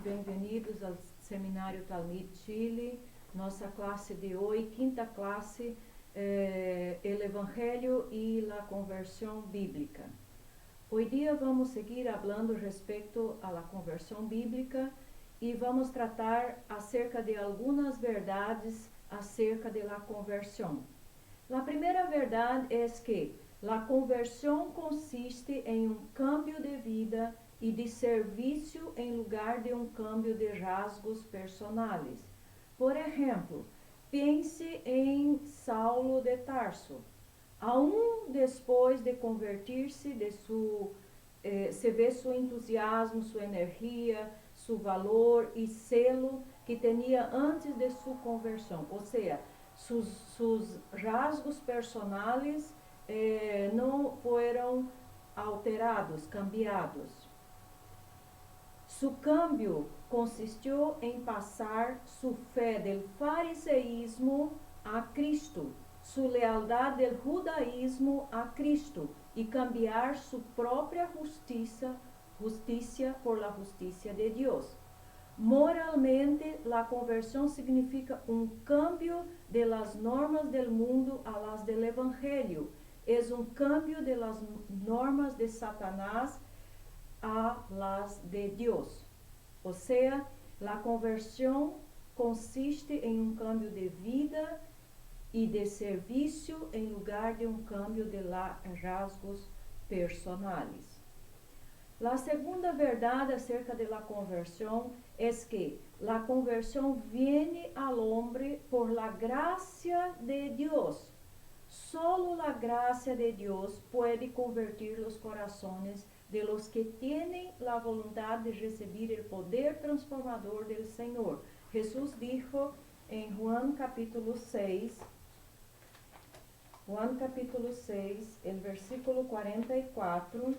bem-vindos ao Seminário Talmud Chile, nossa classe de hoje, quinta classe, El Evangelho e la Conversão Bíblica. Hoje dia vamos seguir falando respeito à la conversão bíblica e vamos tratar acerca de algumas verdades acerca de la conversão. A primeira verdade é que a conversão consiste em um cambio de vida e de serviço em lugar de um cambio de rasgos personais. Por exemplo, pense em Saulo de Tarso. Aún depois de convertir-se, se vê seu entusiasmo, sua energia, seu valor e selo que tinha antes de sua conversão. Ou seja, seus rasgos personais não foram alterados, cambiados. Su cambio consistiu em passar sua fé do fariseísmo a Cristo, sua lealdade do judaísmo a Cristo e cambiar sua própria justiça por la justiça de Deus. Moralmente, la conversão significa um cambio de las normas del mundo a las del evangelho. Es um cambio de las normas de Satanás a las de Deus. Ou seja, a conversão consiste em um cambio de vida e de serviço em lugar de um cambio de rasgos personais. A segunda verdade acerca da conversão é que a conversão vem ao homem por la gracia de Deus. Solo a gracia de Deus pode convertir os corações de los que tienen la voluntad de recibir el poder transformador del Señor. Jesús dijo en Juan capítulo 6, el versículo 44,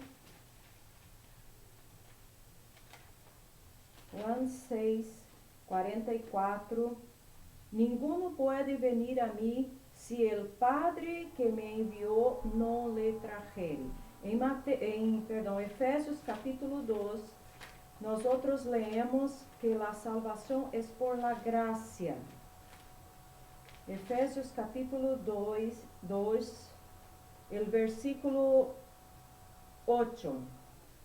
Juan 6, 44, ninguno puede venir a mí si el Padre que me envió no le trajere. Em Efésios capítulo 2, nós outros leemos que a salvação é por la gracia. Efésios capítulo 2, el versículo 8.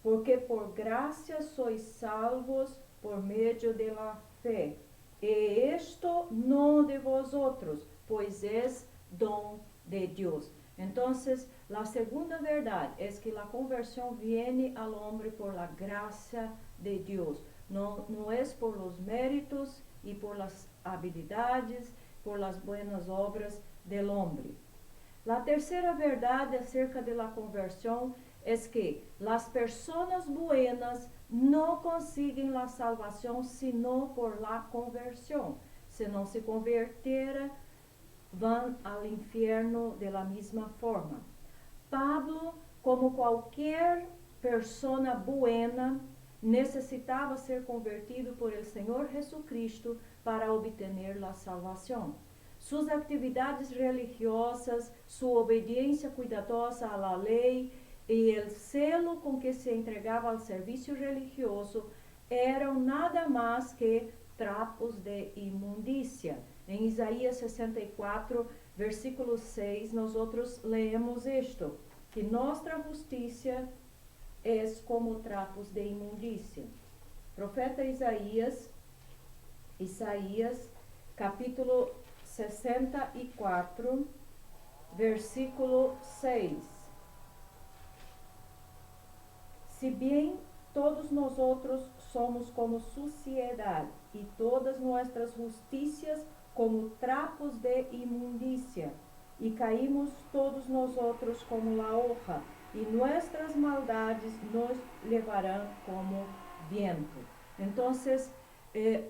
Porque por gracia sois salvos por meio de la fé. E esto no de vosotros, pois es dom de Deus. Então, a segunda verdade é que a conversão vem ao homem por la gracia de Deus. Não é por los méritos e por las habilidades, por las buenas obras del homem. A terceira verdade acerca de la conversão é que las personas buenas não conseguem la salvação sino por la conversão. Se não se convertera, vão ao inferno de la misma forma. Pablo, como qualquer persona buena, necessitava ser convertido por el Senhor Jesucristo para obter a salvação. Suas atividades religiosas, sua obediência cuidadosa à la lei e o selo com que se entregava ao serviço religioso eram nada mais que trapos de imundícia. Em Isaías 64, versículo 6, nós outros leemos isto, que nossa justiça é como trapos de imundícia. Profeta Isaías, capítulo 64, versículo 6. Se bem todos nós outros somos como suciedade e todas nossas justiças como trapos de imundícia, e caímos todos nós outros como la hoja, e nossas maldades nos levarão como viento. Então,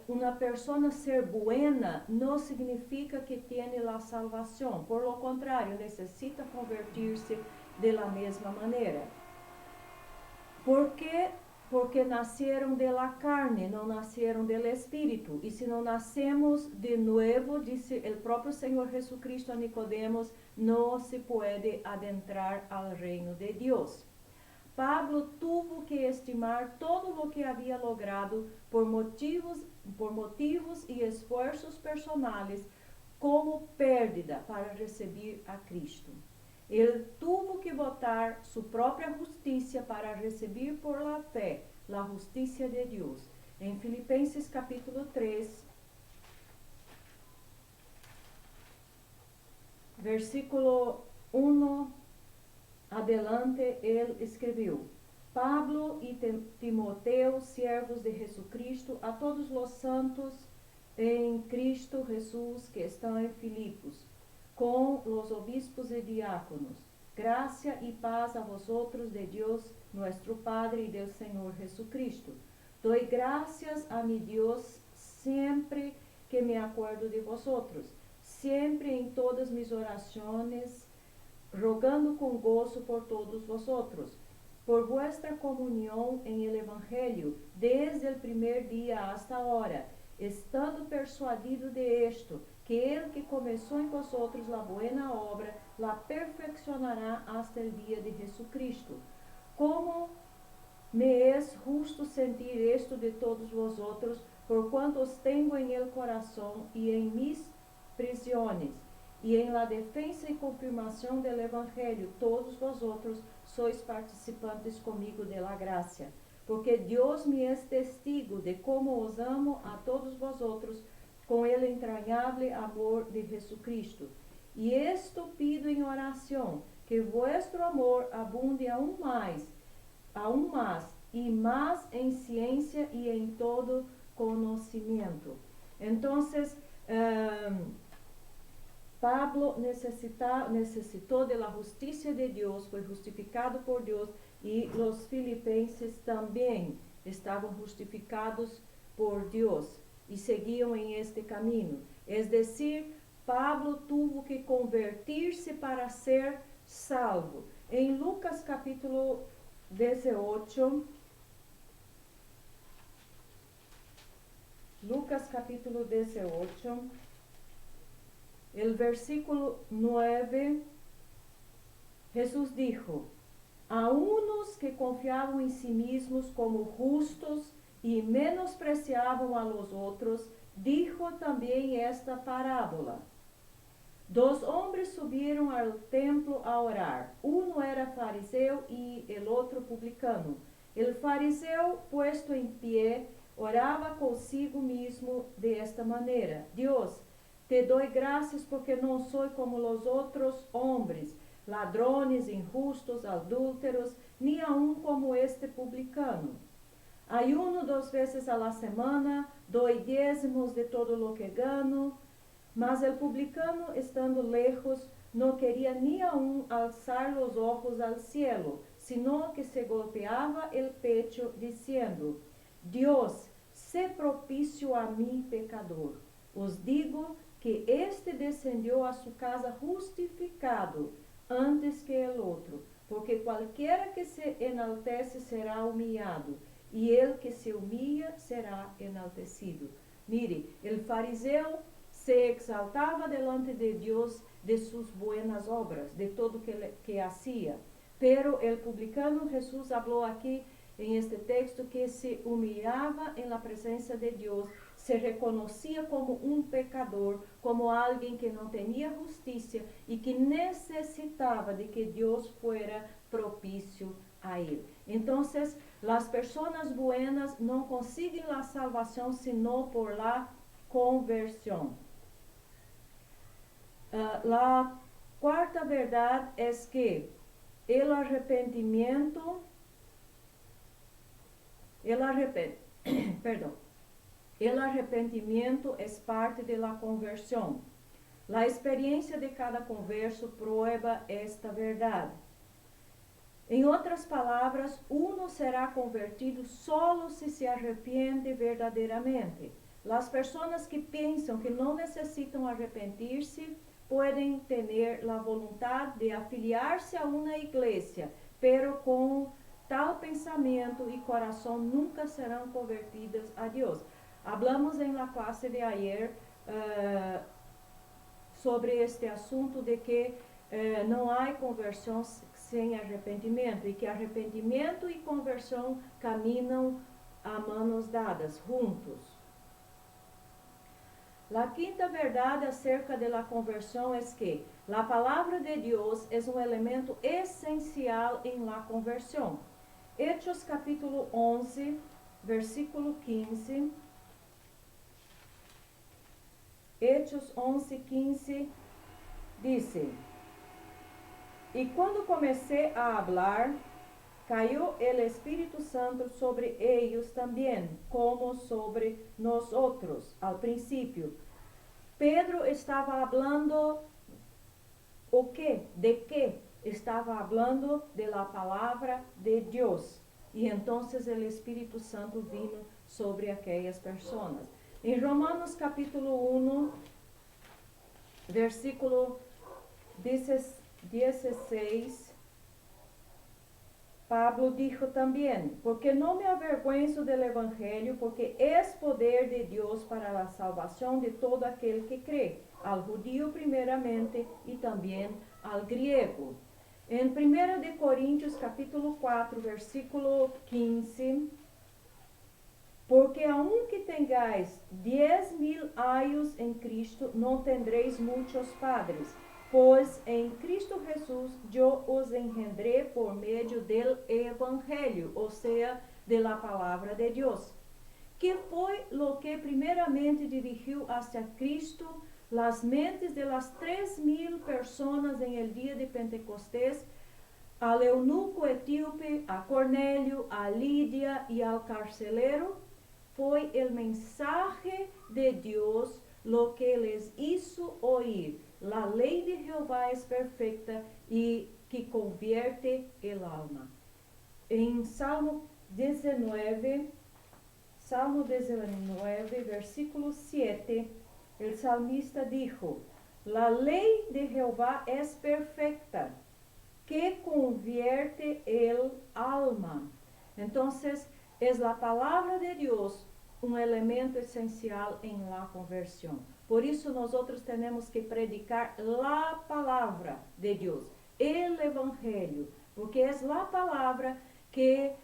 uma pessoa ser buena não significa que tem a salvação. Por lo contrário, necessita convertir-se de la mesma maneira. ¿Por quê? Porque nasceram de la carne, não nasceram del espírito. E se não nascemos de novo, disse o próprio Senhor Jesucristo a Nicodemos, não se pode adentrar ao reino de Deus. Pablo tuvo que estimar todo lo que había logrado por motivos y esfuerzos personales como pérdida para recibir a Cristo. Ele tuvo que botar su propia justicia para recibir por la fe la justicia de Dios. En Filipenses capítulo 3, versículo 1 adelante, ele escreveu: Pablo e Timoteo, siervos de Jesucristo, a todos los santos em Cristo Jesus que estão em Filipos, com los obispos e diáconos. Gracia e paz a vosotros de Deus, nuestro Padre e del Senhor Jesucristo. Doy gracias a mi Dios sempre que me acuerdo de vosotros, sempre em todas mis orações, rogando com gozo por todos vosotros, por vuestra comunión en el Evangelio, desde el primer día hasta ahora, estando persuadido de esto, que el que comenzó en vosotros la buena obra, la perfeccionará hasta el día de Jesucristo. Como me es justo sentir esto de todos vosotros, por cuanto os tengo en el corazón y en mis prisiones, y en la defensa y confirmación del Evangelio, todos vosotros sois participantes comigo de la gracia, porque Dios me es testigo de cómo os amo a todos vosotros con el entrañable amor de Jesucristo. Y esto pido en oración, que vuestro amor abunde aún más, y más en ciencia y en todo conocimiento. Entonces, Pablo necesitó de la justicia de Dios, fue justificado por Dios, y los filipenses también estaban justificados por Dios y seguían en este camino. Es decir, Pablo tuvo que convertirse para ser salvo. En Lucas capítulo 18, el versículo 9, Jesús dijo: a unos que confiaban en sí mismos como justos y menospreciaban a los otros, dijo también esta parábola. Dos hombres subieron al templo a orar. Uno era fariseo y el otro publicano. El fariseo, puesto en pie, oraba consigo mismo de esta manera: Dios, te doy gracias porque no soy como los otros hombres, ladrones, injustos, adúlteros, ni aun como este publicano. Ayuno 2 veces a la semana, doy diezmos de todo lo que gano. Mas el publicano, estando lejos, no quería ni aun alzar los ojos al cielo, sino que se golpeaba el pecho, diciendo: Dios, sé propicio a mí, pecador. Os digo que este descendió a su casa justificado antes que el otro, porque cualquiera que se enaltece será humillado, y el que se humilla será enaltecido. Mire, el fariseo se exaltaba delante de Dios de sus buenas obras, de todo que hacía. Pero el publicano, Jesús habló aquí en este texto, que se humillaba en la presencia de Dios, se reconocía como un pecador, como alguien que no tenía justicia y que necesitaba de que Dios fuera propicio a él. Entonces, las personas buenas no consiguen la salvación sino por la conversión. La cuarta verdad es que el arrepentimiento es parte de la conversión. La experiencia de cada converso prueba esta verdad. En otras palabras, uno será convertido solo si se arrepiente verdaderamente. Las personas que piensan que no necesitan arrepentirse pueden tener la voluntad de afiliarse a una iglesia, pero con tal pensamiento y corazón nunca serán convertidas a Dios. Hablamos en la clase de ayer sobre este asunto de que não há conversão sem arrependimento, e que arrependimento e conversão caminham a manos dadas, juntos. La quinta verdade acerca de la conversión es que la palabra de Dios es un elemento esencial en la conversión. Hechos capítulo 11, versículo 15. Hechos 11, 15 dice: Y cuando comencé a hablar, cayó el Espíritu Santo sobre ellos también, como sobre nosotros. Al principio, Pedro estaba hablando, ¿o qué? ¿De qué? Estaba hablando de la palabra de Dios. Y entonces el Espíritu Santo vino sobre aquellas personas. En Romanos capítulo 1, versículo 16, Pablo dijo también: porque no me avergüenzo del Evangelio, porque es poder de Dios para la salvación de todo aquel que cree, al judío primeramente y también al griego. En 1 de Corintios capítulo 4, versículo 15, porque aunque tengáis 10.000 años en Cristo, no tendréis muchos padres, pois em Cristo Jesús yo os engendré por medio del Evangelio, ou seja, de la palabra de Dios, que foi lo que primeiramente dirigiu hacia Cristo las mentes de las 3.000 personas en el día de Pentecostés, al eunuco etíope, a Cornélio, a Lídia e al carcelero. Foi el mensaje de Dios lo que les hizo oír: la ley de Jehová es perfecta y que convierte el alma. En Salmo 19, versículo 7, el salmista dijo: la ley de Jehová es perfecta, que convierte el alma. Entonces, es la palabra de Dios un elemento esencial en la conversión. Por eso nosotros tenemos que predicar la palabra de Dios, el Evangelio, porque es la palabra que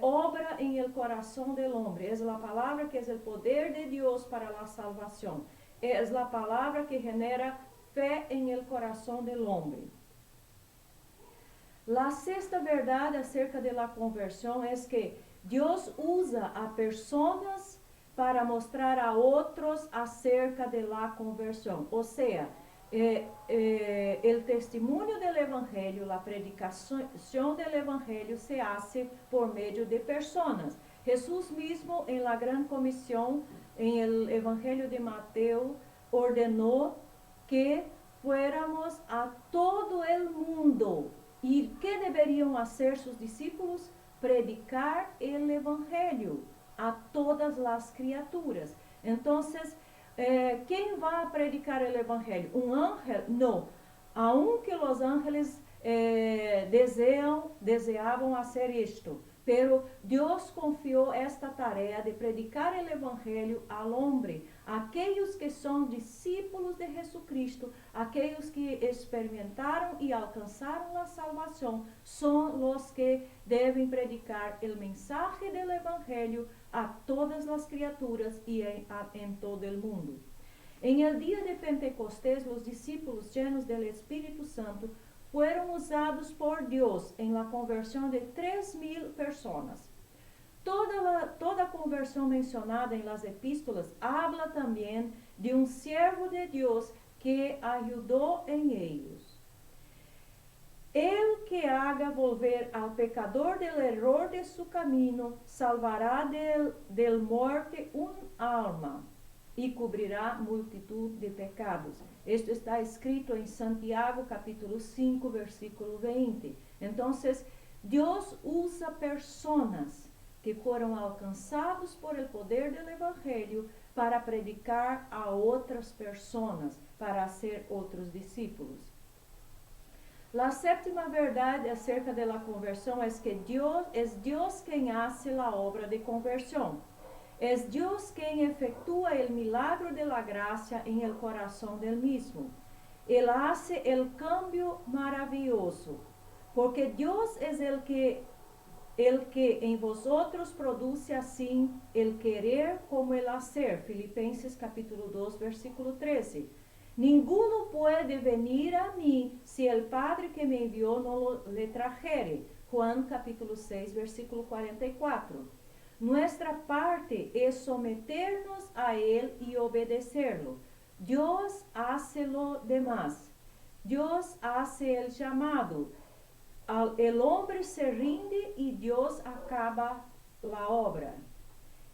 obra en el corazón del hombre, es la palabra que es el poder de Dios para la salvación, es la palabra que genera fe en el corazón del hombre. La sexta verdade acerca de la conversión es que Dios usa a personas para mostrar a otros acerca de la conversión. O sea, el testimonio del Evangelio, la predicación del Evangelio se hace por medio de personas. Jesús mismo en la Gran Comisión, en el Evangelio de Mateo, ordenó que fuéramos a todo el mundo. ¿Y qué deberían hacer sus discípulos? Predicar el Evangelio a todas las criaturas. Entonces, ¿quién va a predicar el Evangelio? ¿Un ángel? No. Aunque los ángeles deseaban hacer esto, pero Dios confió esta tarea de predicar el Evangelio al hombre, aquellos que son discípulos de Jesucristo, aquellos que experimentaron y alcanzaron la salvación, son los que deben predicar el mensaje del Evangelio a todas las criaturas y en todo el mundo. En el día de Pentecostés, los discípulos llenos del Espíritu Santo fueron usados por Dios en la conversión de 3.000 personas. Toda conversión mencionada en las epístolas habla también de un siervo de Dios que ayudó en ellos. El que haga volver al pecador del error de su camino, salvará del muerte un alma y cubrirá multitud de pecados. Esto está escrito en Santiago capítulo 5, versículo 20. Entonces, Dios usa personas que fueron alcanzados por el poder del Evangelio para predicar a otras personas, para hacer otros discípulos. La séptima verdade acerca de la conversión es que es Dios quien hace la obra de conversión. Es Dios quien efectúa el milagro de la gracia en el corazón del mismo. Él hace el cambio maravilloso. porque Dios es el que en vosotros produce assim el querer como el hacer. Filipenses capítulo 2, versículo 13. Ninguno puede venir a mí si el Padre que me envió no le trajere. Juan capítulo 6, versículo 44. Nuestra parte es someternos a Él y obedecerlo. Dios hace lo demás. Dios hace el llamado. El hombre se rinde y Dios acaba la obra.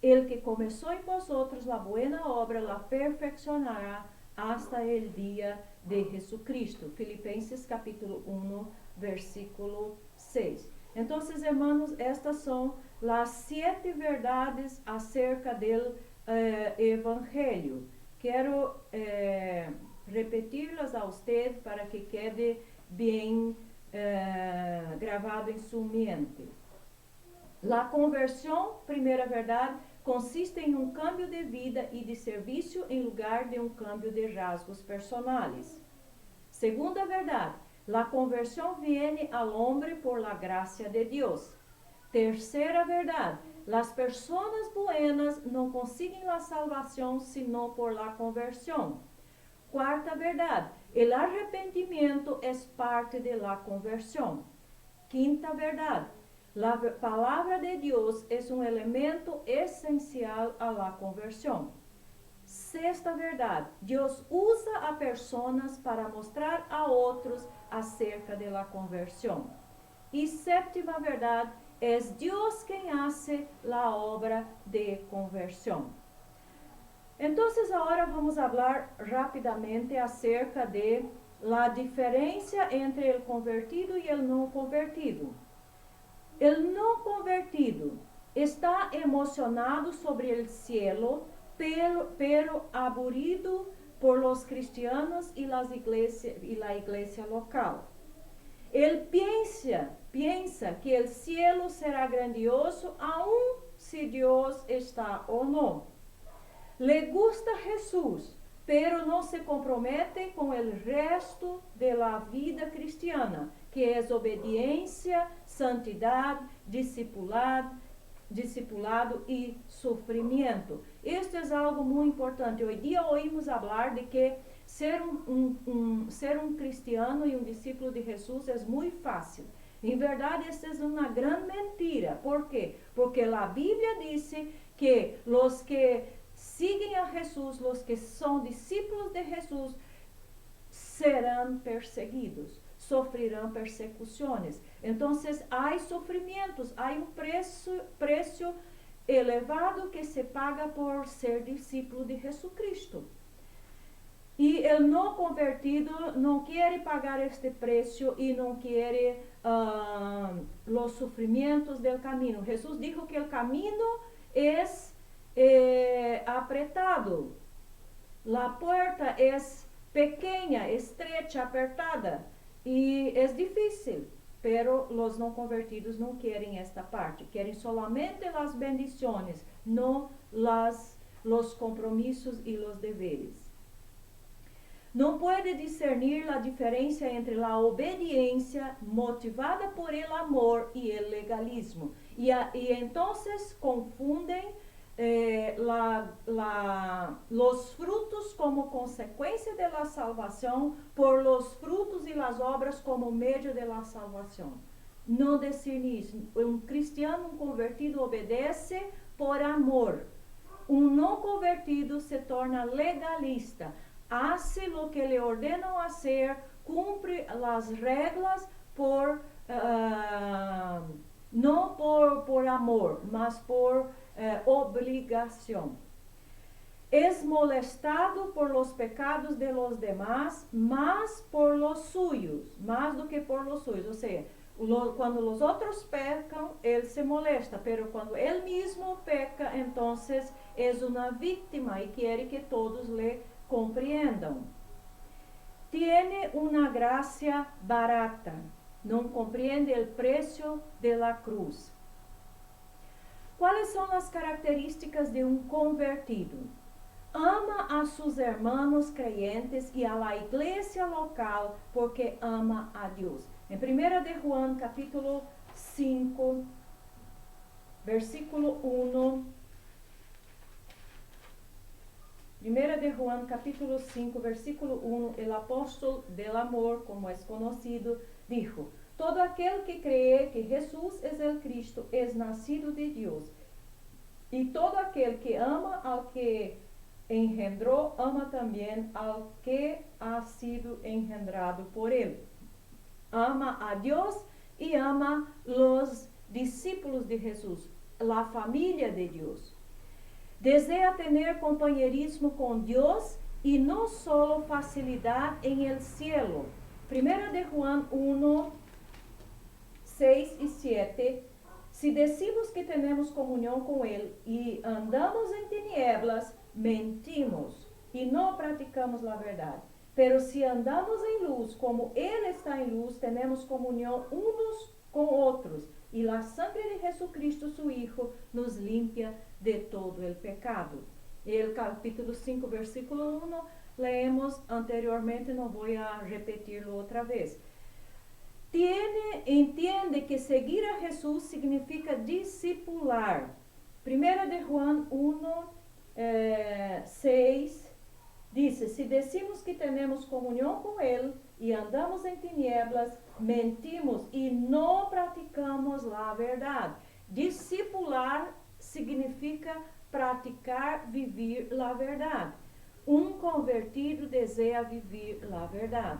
El que comenzó en vosotros la buena obra la perfeccionará hasta el día de Jesucristo. Filipenses capítulo 1, versículo 6. Entonces, hermanos, estas son las 7 verdades acerca del Evangelio. Quiero repetirlas a usted para que quede bien gravado em sua mente. La conversão, primeira verdade, consiste em um cambio de vida e de serviço em lugar de um cambio de rasgos personales. Segunda verdade, la conversão viene al hombre por la gracia de Dios. Terceira verdade, las personas buenas não conseguem la salvação sino por la conversão. Quarta verdade, el arrepentimiento es parte de la conversión. Quinta verdade, la palabra de Dios es un elemento esencial a la conversión. Sexta verdade, Dios usa a personas para mostrar a outros acerca de la conversión. Y séptima verdade, es Dios quien hace la obra de conversión. Entonces, ahora vamos a hablar rápidamente acerca de la diferencia entre el convertido y el no convertido. El no convertido está emocionado sobre el cielo, pero aburrido por los cristianos y la iglesia local. Él piensa que el cielo será grandioso aun si Dios está o no. Le gusta Jesús, pero no se compromete con el resto de la vida cristiana, que es obediencia, santidad, discipulado y sufrimiento. Esto es algo muy importante. Hoy día oímos hablar de que ser un cristiano y un discípulo de Jesús es muy fácil. En verdad, esta es una gran mentira. ¿Por qué? Porque la Biblia dice que los que siguen a Jesús, los que son discípulos de Jesús, serán perseguidos, sufrirán persecuciones. Entonces hay sufrimientos, hay un precio elevado que se paga por ser discípulo de Jesucristo. Y el no convertido no quiere pagar este precio y no quiere los sufrimientos del camino. Jesús dijo que el camino es apretado, la puerta es pequeña, estrecha, apertada y es difícil, pero los no convertidos no quieren esta parte, quieren solamente las bendiciones, no los compromisos y los deberes. No puede discernir la diferencia entre la obediencia motivada por el amor y el legalismo, y entonces confunden los frutos como consecuencia de la salvación por los frutos y las obras como medio de la salvación. No discernir. Un cristiano, un convertido obedece por amor. Un no convertido se torna legalista. Hace lo que le ordenan hacer, cumple las reglas no por amor, mas por obligación. Es molestado por los pecados de los demás, más por los suyos, más do que por los suyos. O sea, cuando los otros pecan, él se molesta, pero cuando él mismo peca, entonces es una víctima y quiere que todos le comprendan. Tiene una gracia barata, no comprende el precio de la cruz. ¿Cuáles son las características de un convertido? Ama a sus hermanos creyentes y a la iglesia local porque ama a Dios. Em 1 de Juan, capítulo 5, versículo 1. 1 de Juan, capítulo 5, versículo 1, el apóstol del amor, como es conocido, dijo: todo aquel que cree que Jesús es el Cristo es nacido de Dios. Y todo aquel que ama al que engendró, ama también al que ha sido engendrado por él. Ama a Dios y ama los discípulos de Jesús, la familia de Dios. Desea tener compañerismo con Dios y no solo facilidad en el cielo. 1 de Juan 1, 6 y 7. Si decimos que tenemos comunión con Él y andamos en tinieblas, mentimos y no practicamos la verdad. Pero si andamos en luz, como Él está en luz, tenemos comunión unos con otros. Y la sangre de Jesucristo, su Hijo, nos limpia de todo el pecado. El capítulo 5, versículo 1, leemos anteriormente, no voy a repetirlo otra vez. Entiende que seguir a Jesús significa discipular. 1 de Juan 1, 6, dice: si decimos que tenemos comunión con Él y andamos en tinieblas, mentimos y no practicamos la verdad. Discipular significa praticar, vivir la verdad. Un convertido desea vivir la verdad.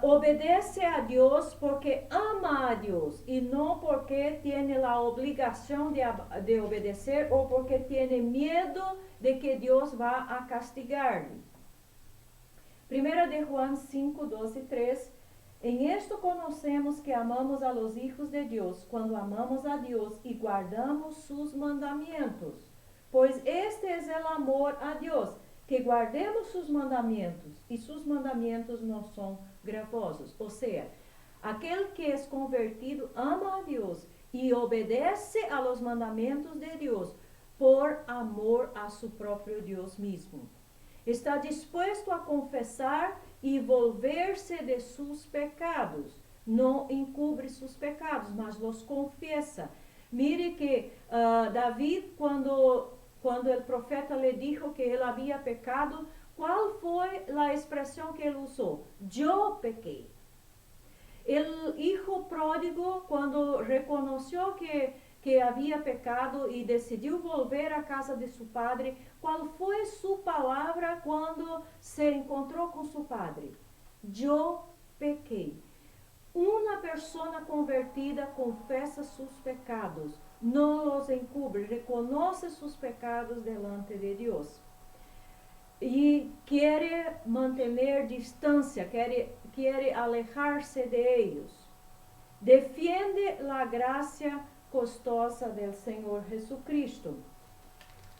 Obedece a Dios porque ama a Dios y no porque tiene la obligación de obedecer o porque tiene miedo de que Dios va a castigarle. 1 de Juan 5, 12 y 3. En esto conocemos que amamos a los hijos de Dios cuando amamos a Dios y guardamos sus mandamientos. Pues este es el amor a Dios, que guardemos sus mandamientos, y sus mandamientos no son gravosos. O sea, aquel que es convertido ama a Dios y obedece a los mandamientos de Dios por amor a su propio Dios mismo. Está dispuesto a confesar y volverse de sus pecados. No encubre sus pecados, mas los confiesa. Mire que David, cuando el profeta le dijo que él había pecado, ¿cuál fue la expresión que él usó? Yo pequé. El hijo pródigo, cuando reconoció que había pecado y decidió volver a casa de su padre, ¿cuál fue su palabra cuando se encontró con su padre? Yo pequé. Una persona convertida confesa sus pecados, no los encubre, reconoce sus pecados delante de Dios. Y quiere mantener distancia, quiere alejarse de ellos. Defiende la gracia costosa del Señor Jesucristo.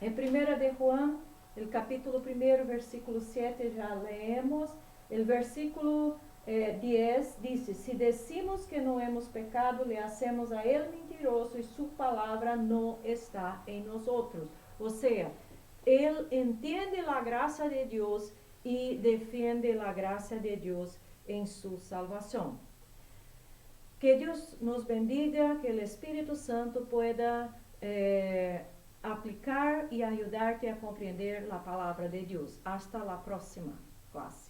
En 1 de Juan, el capítulo 1, versículo 7, ya leemos. El versículo 10 dice: si decimos que no hemos pecado, le hacemos a él mentiroso y su palabra no está en nosotros. O sea, él entiende la gracia de Dios y defiende la gracia de Dios en su salvación. Que Dios nos bendiga, que el Espíritu Santo pueda aplicar y ayudarte a comprender la palabra de Dios. Hasta la próxima clase.